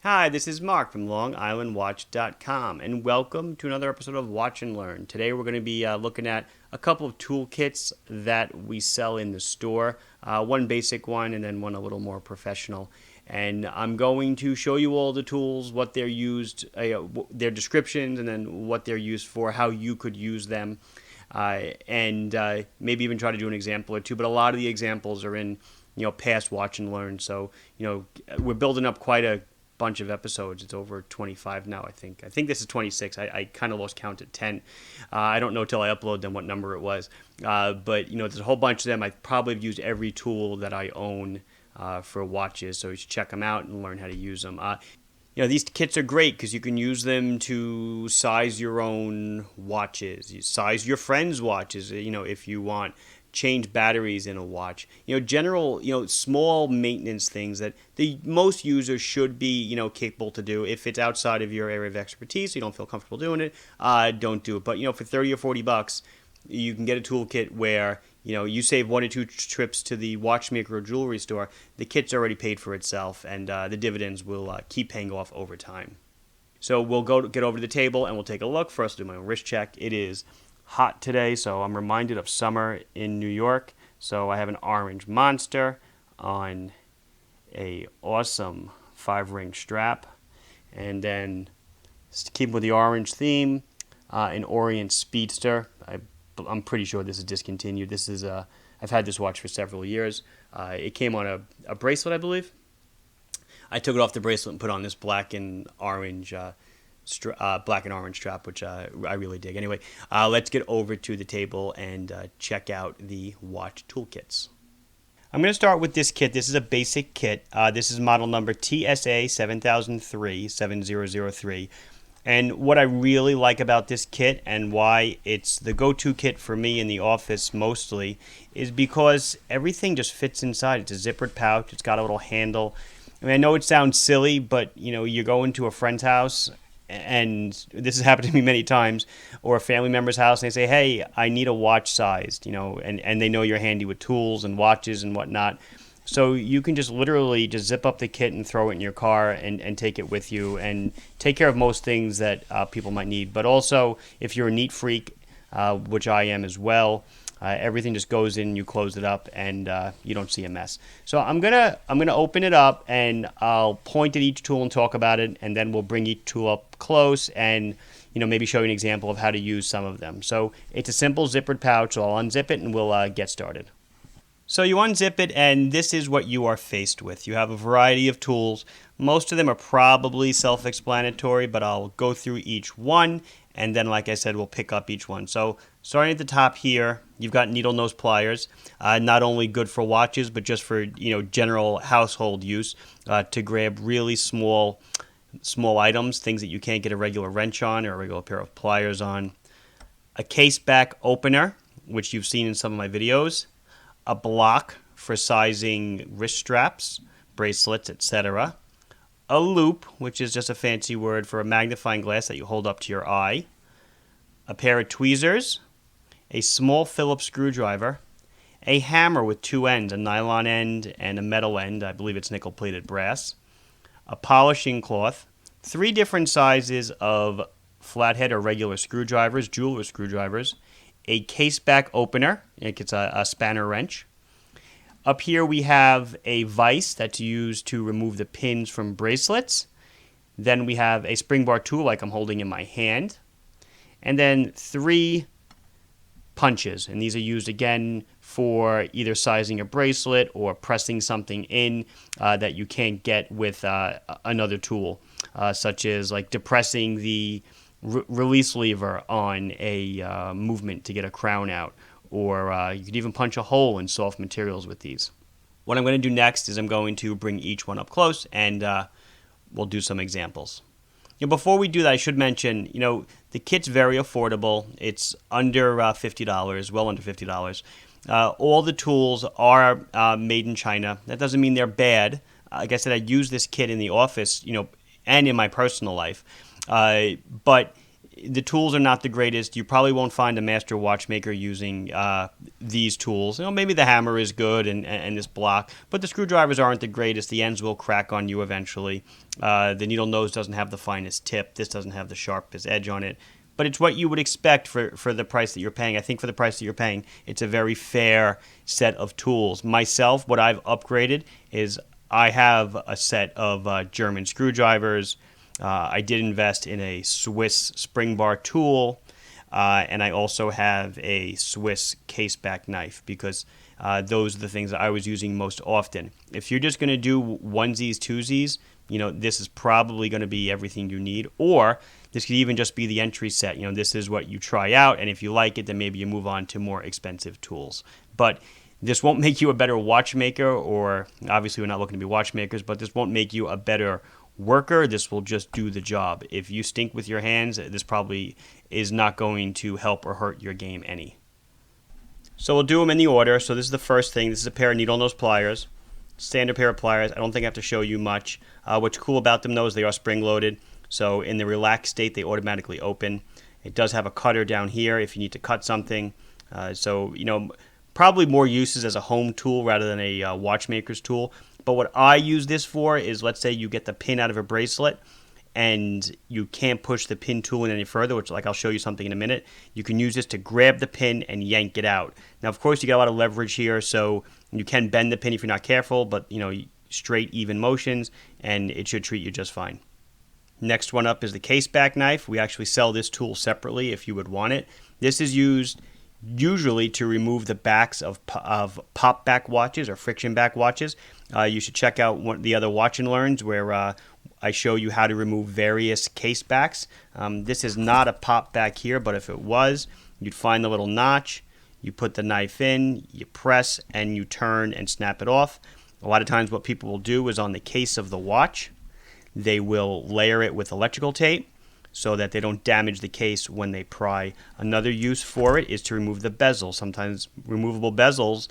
Hi, this is Mark from LongIslandWatch.com, and welcome to another episode of Watch and Learn. Today we're going to be looking at a couple of toolkits that we sell in the store, one basic one and then one a little more professional. And I'm going to show you all the tools, what they're used, their descriptions, and then what they're used for, how you could use them, and maybe even try to do an example or two. But a lot of the examples are in past Watch and Learn. So we're building up quite a bunch of episodes. It's over 25 now, I think. I think this is 26. I kind of lost count at 10. I don't know till I upload them what number it was. But there's a whole bunch of them. I probably have used every tool that I own for watches, so you should check them out and learn how to use them. These kits are great because you can use them to size your own watches, you size your friends' watches, if you want. Change batteries in a watch. General, small maintenance things that the most users should be, capable to do. If it's outside of your area of expertise, you don't feel comfortable doing it, don't do it. But, for 30 or 40 bucks, you can get a toolkit where, you save 1 or 2 trips to the watchmaker or jewelry store. The kit's already paid for itself, and the dividends will keep paying off over time. So we'll get over to the table and we'll take a look. First, I'll do my own wrist check. It is hot today, so I'm reminded of summer in New York. So I have an orange monster on a awesome 5-ring strap, and then to keep with the orange theme, an Orient Speedster. I'm pretty sure this is discontinued. This is I've had this watch for several years. It came on a bracelet, I believe. I took it off the bracelet and put on this black and orange strap, which I really dig. Anyway, let's get over to the table and check out the watch toolkits. I'm going to start with this kit. This is a basic kit. This is model number TSA 7003. And what I really like about this kit and why it's the go-to kit for me in the office mostly is because everything just fits inside. It's a zippered pouch. It's got a little handle. I know it sounds silly, but you go into a friend's house, and this has happened to me many times, or a family member's house, and they say, hey, I need a watch sized, and they know you're handy with tools and watches and whatnot. So you can just literally just zip up the kit and throw it in your car and take it with you and take care of most things that people might need. But also, if you're a neat freak, which I am as well, everything just goes in, you close it up, and you don't see a mess. So I'm gonna open it up, and I'll point at each tool and talk about it, and then we'll bring each tool up close and maybe show you an example of how to use some of them. So it's a simple zippered pouch, so I'll unzip it and we'll get started. So you unzip it, and this is what you are faced with. You have a variety of tools. Most of them are probably self-explanatory, but I'll go through each one, and then, like I said, we'll pick up each one. So starting at the top here, you've got Needlenose Pliers, not only good for watches, but just for general household use, to grab really small items, things that you can't get a regular wrench on or a regular pair of pliers on. A case back opener, which you've seen in some of my videos. A block for sizing wrist straps, bracelets, etc. A loop, which is just a fancy word for a magnifying glass that you hold up to your eye. A pair of tweezers. A small Phillips screwdriver. A hammer with 2 ends, a nylon end and a metal end. I believe it's nickel-plated brass. A polishing cloth. 3 different sizes of flathead or regular screwdrivers, jeweler screwdrivers. A case back opener, it's a spanner wrench. Up here we have a vise that's used to remove the pins from bracelets. Then we have a spring bar tool like I'm holding in my hand. And then 3 punches, and these are used again for either sizing a bracelet or pressing something in that you can't get with another tool, such as like depressing the release lever on a movement to get a crown out, or you could even punch a hole in soft materials with these. What I'm going to do next is I'm going to bring each one up close, and we'll do some examples. Before we do that, I should mention, the kit's very affordable. It's under $50, well under $50. All the tools are made in China. That doesn't mean they're bad. Like I said, I use this kit in the office, and in my personal life. But the tools are not the greatest. You probably won't find a master watchmaker using these tools. Maybe the hammer is good and this block, but the screwdrivers aren't the greatest. The ends will crack on you eventually. The needle nose doesn't have the finest tip. This doesn't have the sharpest edge on it. But it's what you would expect for the price that you're paying. I think for the price that you're paying, it's a very fair set of tools. Myself, what I've upgraded is I have a set of German screwdrivers. I did invest in a Swiss spring bar tool, and I also have a Swiss case back knife because those are the things that I was using most often. If you're just going to do onesies, twosies, this is probably going to be everything you need, or this could even just be the entry set. This is what you try out, and if you like it, then maybe you move on to more expensive tools. But this won't make you a better watchmaker, or obviously we're not looking to be watchmakers, but this won't make you a better worker. This will just do the job. If you stink with your hands, this probably is not going to help or hurt your game any. So we'll do them in the order. So this is the first thing. This is a pair of needle nose pliers. Standard pair of pliers. I don't think I have to show you much. What's cool about them though is they are spring loaded. So in the relaxed state, they automatically open. It does have a cutter down here if you need to cut something. Probably more uses as a home tool rather than a watchmaker's tool. But what I use this for is, let's say you get the pin out of a bracelet and you can't push the pin tool in any further, which I'll show you something in a minute. You can use this to grab the pin and yank it out. Now, of course, you got a lot of leverage here, so you can bend the pin if you're not careful, but straight, even motions, and it should treat you just fine. Next one up is the case back knife. We actually sell this tool separately if you would want it. This is used usually to remove the backs of pop back watches or friction back watches. You should check out one of the other Watch and Learns where I show you how to remove various case backs. This is not a pop back here, but if it was, you'd find the little notch, you put the knife in, you press, and you turn and snap it off. A lot of times what people will do is on the case of the watch, they will layer it with electrical tape so that they don't damage the case when they pry. Another use for it is to remove the bezel. Sometimes removable bezels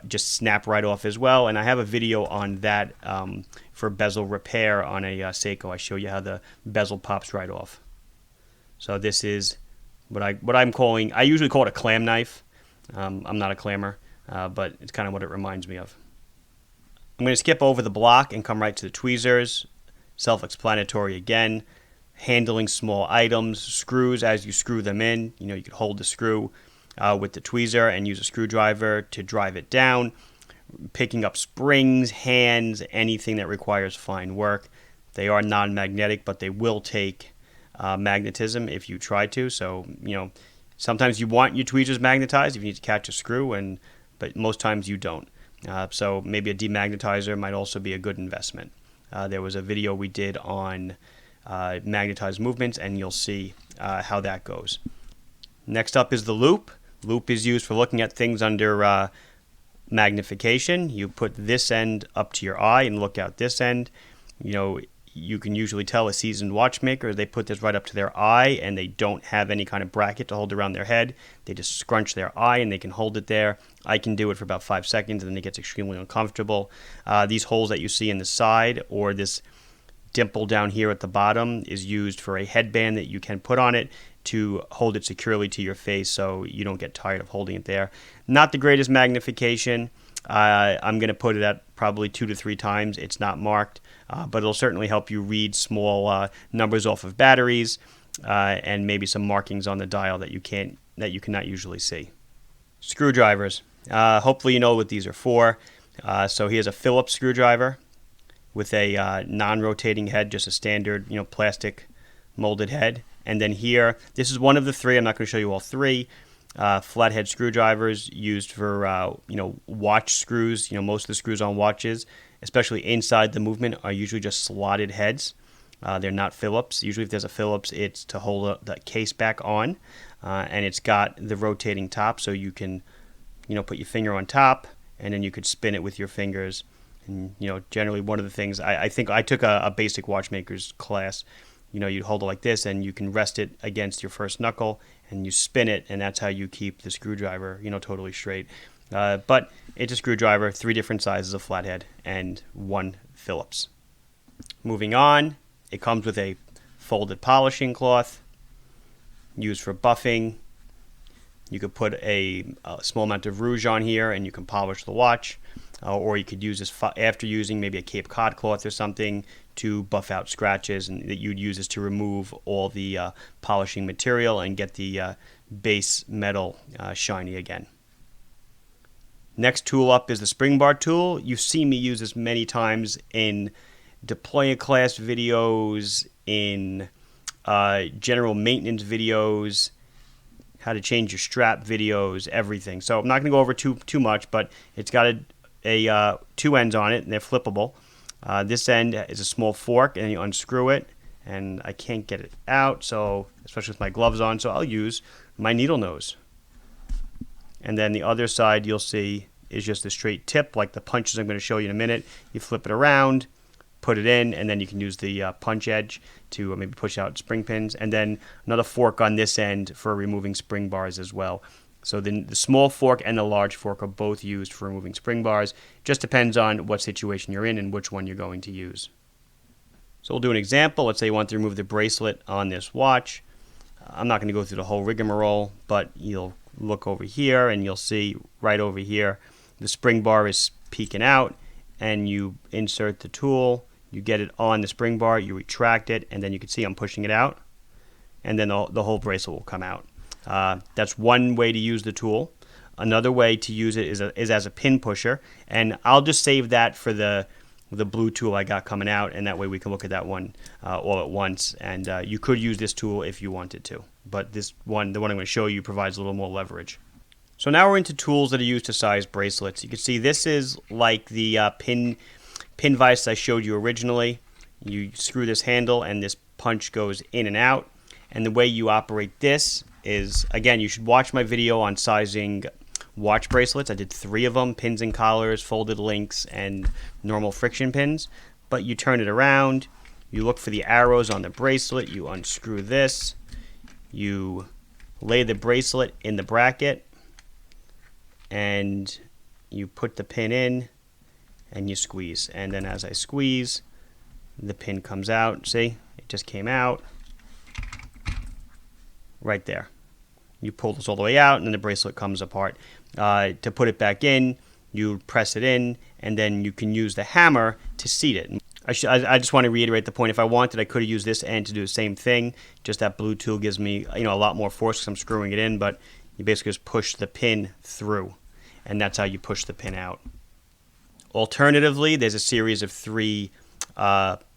just snap right off as well, and I have a video on that for bezel repair on a Seiko. I show you how the bezel pops right off. So this is what I'm calling, I usually call it a clam knife. I'm not a clammer, but it's kind of what it reminds me of. I'm going to skip over the block and come right to the tweezers. Self-explanatory again. Handling small items, screws as you screw them in. You could hold the screw with the tweezer and use a screwdriver to drive it down. Picking up springs, hands, anything that requires fine work. They are non-magnetic, but they will take magnetism if you try to. So, sometimes you want your tweezers magnetized if you need to catch a screw, but most times you don't. So maybe a demagnetizer might also be a good investment. There was a video we did on magnetized movements, and you'll see how that goes. Next up is the loop. Loop is used for looking at things under magnification. You put this end up to your eye and look out this end. You can usually tell a seasoned watchmaker, they put this right up to their eye and they don't have any kind of bracket to hold around their head. They just scrunch their eye and they can hold it there. I can do it for about 5 seconds and then it gets extremely uncomfortable. These holes that you see in the side or this dimple down here at the bottom is used for a headband that you can put on it to hold it securely to your face so you don't get tired of holding it there. Not the greatest magnification. I'm going to put it at probably 2 to 3 times. It's not marked, but it'll certainly help you read small numbers off of batteries and maybe some markings on the dial that you cannot usually see. Screwdrivers. Hopefully you know what these are for. So here's a Phillips screwdriver with a non-rotating head, just a standard, plastic molded head. And then here, this is one of the 3. I'm not going to show you all 3. Flathead screwdrivers used for watch screws. Most of the screws on watches, especially inside the movement, are usually just slotted heads. They're not Phillips. Usually if there's a Phillips, it's to hold the case back on, and it's got the rotating top, so you can put your finger on top and then you could spin it with your fingers. And generally one of the things I think I took a basic watchmaker's class. You'd hold it like this and you can rest it against your first knuckle and you spin it, and that's how you keep the screwdriver totally straight. But it's a screwdriver, 3 different sizes of flathead and 1 Phillips. Moving on, it comes with a folded polishing cloth. used for buffing. You could put a small amount of rouge on here and you can polish the watch. Or you could use this after using maybe a Cape Cod cloth or something to buff out scratches, and that you'd use this to remove all the polishing material and get the base metal shiny again. Next tool up is the spring bar tool. You've seen me use this many times in deployment class videos, in general maintenance videos, how to change your strap videos, everything. So I'm not going to go over too much, but it's got a two ends on it, and they're flippable. This end is a small fork, and you unscrew it, and I can't get it out, so especially with my gloves on, so I'll use my needle nose. And then the other side you'll see is just a straight tip, like the punches I'm going to show you in a minute. You flip it around, put it in, and then you can use the punch edge to maybe push out spring pins. And then another fork on this end for removing spring bars as well. So then the small fork and the large fork are both used for removing spring bars. Just depends on what situation you're in and which one you're going to use. So we'll do an example. Let's say you want to remove the bracelet on this watch. I'm not going to go through the whole rigmarole, but you'll look over here and you'll see right over here the spring bar is peeking out, and you insert the tool, you get it on the spring bar, you retract it, and then you can see I'm pushing it out, and then the whole bracelet will come out. That's one way to use the tool. Another way to use it is as a pin pusher, and I'll just save that for the blue tool I got coming out, and that way we can look at that one all at once. And you could use this tool if you wanted to, but the one I'm going to show you provides a little more leverage. So now we're into tools that are used to size bracelets. You can see this is like the pin vise I showed you originally. You screw this handle and this punch goes in and out, and the way you operate this is, again, you should watch my video on sizing watch bracelets. I did 3 of them: pins and collars, folded links, and normal friction pins. But you turn it around, you look for the arrows on the bracelet, you unscrew this, you lay the bracelet in the bracket, and you put the pin in and you squeeze. And then as I squeeze, the pin comes out. See, it just came out right there. You pull this all the way out, and then the bracelet comes apart. To put it back in, you press it in, and then you can use the hammer to seat it. I just want to reiterate the point. If I wanted, I could have used this end to do the same thing. Just that blue tool gives me a lot more force because I'm screwing it in, but you basically just push the pin through, and that's how you push the pin out. Alternatively, there's a series of 3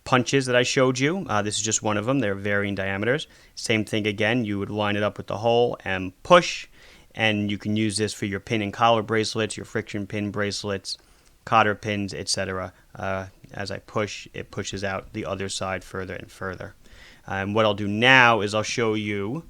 punches that I showed you. This is just one of them. They're varying diameters. Same thing again. You would line it up with the hole and push, and you can use this for your pin and collar bracelets, your friction pin bracelets, cotter pins, etc. As I push, it pushes out the other side further and further. And what I'll do now is I'll show you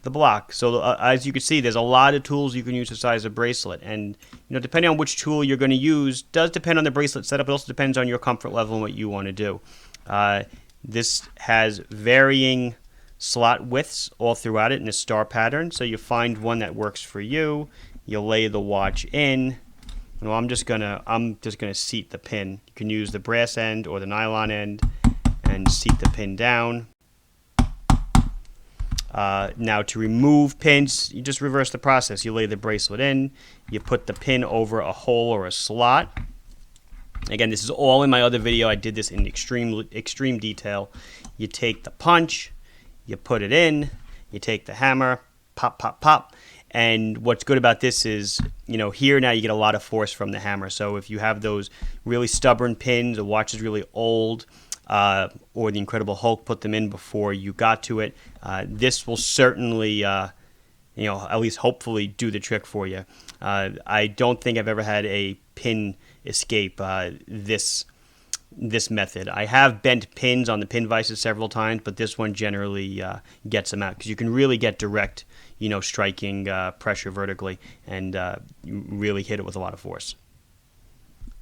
the block. So as you can see, there's a lot of tools you can use to size a bracelet, and depending on which tool you're going to use does depend on the bracelet setup. It also depends on your comfort level and what you want to do. This has varying slot widths all throughout it in a star pattern, so you find one that works for you. You lay the watch in. Well, I'm just gonna seat the pin. You can use the brass end or the nylon end and seat the pin down. Now to remove pins, you just reverse the process. You lay the bracelet in, you put the pin over a hole or a slot. Again, this is all in my other video. I did this in extreme detail. You take the punch, you put it in, you take the hammer, pop, pop, pop. And what's good about this is, here now you get a lot of force from the hammer. So if you have those really stubborn pins, the watch is really old, or the Incredible Hulk put them in before you got to it, this will certainly, at least hopefully do the trick for you. I don't think I've ever had a pin escape this method. I have bent pins on the pin vices several times, but this one generally gets them out because you can really get direct, striking pressure vertically and really hit it with a lot of force.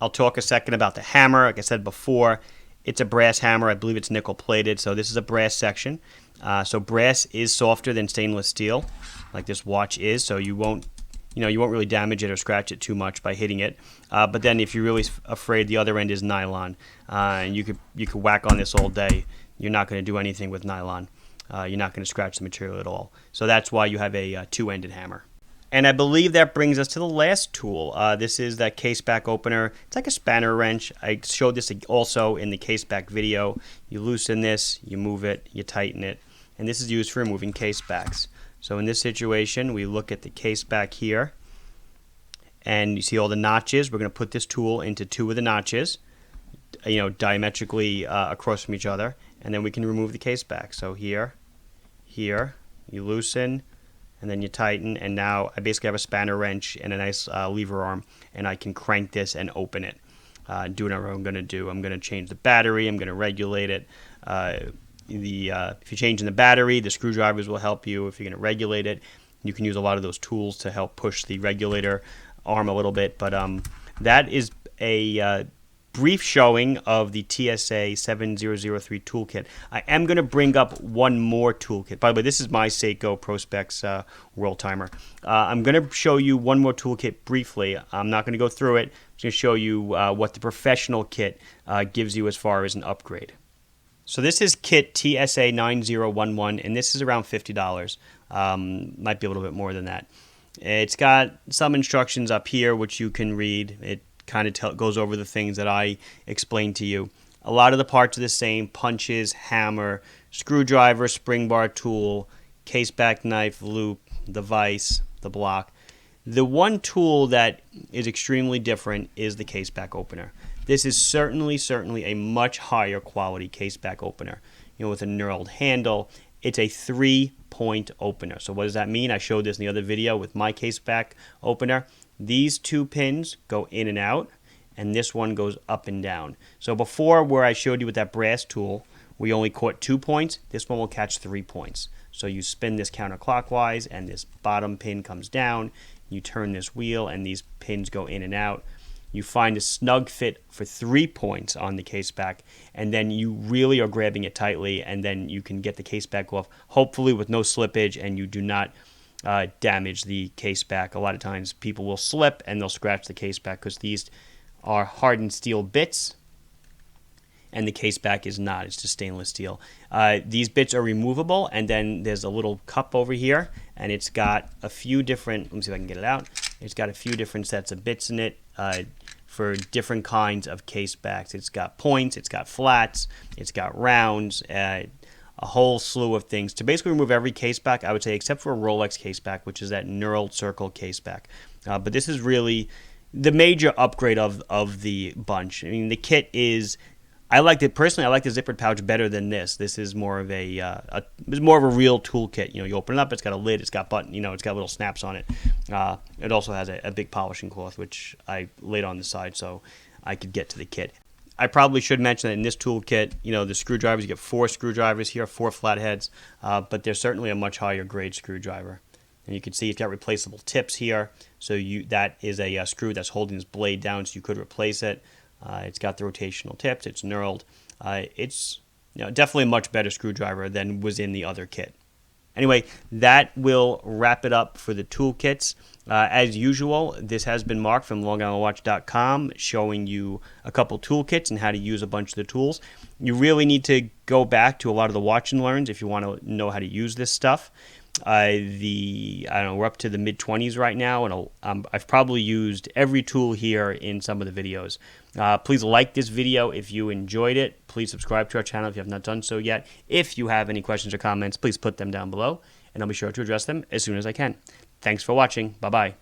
I'll talk a second about the hammer. Like I said before, it's a brass hammer. I believe it's nickel plated, so this is a brass section. So brass is softer than stainless steel, like this watch is, so you won't really damage it or scratch it too much by hitting it. But then if you're really afraid, the other end is nylon, and you could whack on this all day. You're not going to do anything with nylon. You're not going to scratch the material at all. So that's why you have a two-ended hammer. And I believe that brings us to the last tool. This is that case back opener. It's like a spanner wrench. I showed this also in the case back video. You loosen this, you move it, you tighten it, and this is used for removing case backs. So in this situation, we look at the case back here, and you see all the notches. We're going to put this tool into two of the notches, diametrically across from each other, and then we can remove the case back. So here, you loosen, and then you tighten, and now I basically have a spanner wrench and a nice lever arm, and I can crank this and open it. Do whatever I'm going to do. I'm going to change the battery. I'm going to regulate it. If you're changing the battery, the screwdrivers will help you. If you're going to regulate it, you can use a lot of those tools to help push the regulator arm a little bit. But that is a brief showing of the TSA 7003 toolkit. I am going to bring up one more toolkit. By the way, this is my Seiko Prospex World Timer. I'm going to show you one more toolkit briefly. I'm not going to go through it. I'm just going to show you what the professional kit gives you as far as an upgrade. So this is kit TSA 9011, and this is around $50. Might be a little bit more than that. It's got some instructions up here which you can read. It kind of goes over the things that I explained to you. A lot of the parts are the same: punches, hammer, screwdriver, spring bar tool, case back knife, loop, the vise, the block. The one tool that is extremely different is the case back opener. This is certainly a much higher quality case back opener. With a knurled handle. It's a 3-point opener. So what does that mean? I showed this in the other video with my case back opener. These two pins go in and out, and this one goes up and down. So before, where I showed you with that brass tool, we only caught 2 points. This one will catch 3 points. So you spin this counterclockwise, and this bottom pin comes down. You turn this wheel, and these pins go in and out. You find a snug fit for 3 points on the case back, and then you really are grabbing it tightly, and then you can get the case back off, hopefully with no slippage, and you do not damage the case back. A lot of times people will slip and they'll scratch the case back because these are hardened steel bits, and the case back is not. It's just stainless steel. These bits are removable, and then there's a little cup over here, and it's got a few different, let me see if I can get it out. It's got a few different sets of bits in it for different kinds of case backs. It's got points, it's got flats, it's got rounds, a whole slew of things to basically remove every case back, I would say, except for a Rolex case back, which is that knurled circle case back. But this is really the major upgrade of the bunch. I mean, the kit is, I liked it personally. I like the zippered pouch better than this. This is more of a real toolkit. You open it up, it's got a lid, it's got button, it's got little snaps on it. It also has a big polishing cloth, which I laid on the side so I could get to the kit. I probably should mention that in this toolkit, the screwdrivers, you get 4 screwdrivers here, 4 flatheads, but they're certainly a much higher grade screwdriver. And you can see it's got replaceable tips here, so that is a screw that's holding this blade down, so you could replace it. It's got the rotational tips. It's knurled. It's definitely a much better screwdriver than was in the other kit. Anyway, that will wrap it up for the toolkits. As usual, this has been Mark from LongIslandWatch.com showing you a couple toolkits and how to use a bunch of the tools. You really need to go back to a lot of the watch and learns if you want to know how to use this stuff. We're up to the mid-20s right now, and I've probably used every tool here in some of the videos. Please like this video if you enjoyed it. Please subscribe to our channel if you have not done so yet. If you have any questions or comments, please put them down below, and I'll be sure to address them as soon as I can. Thanks for watching. Bye-bye.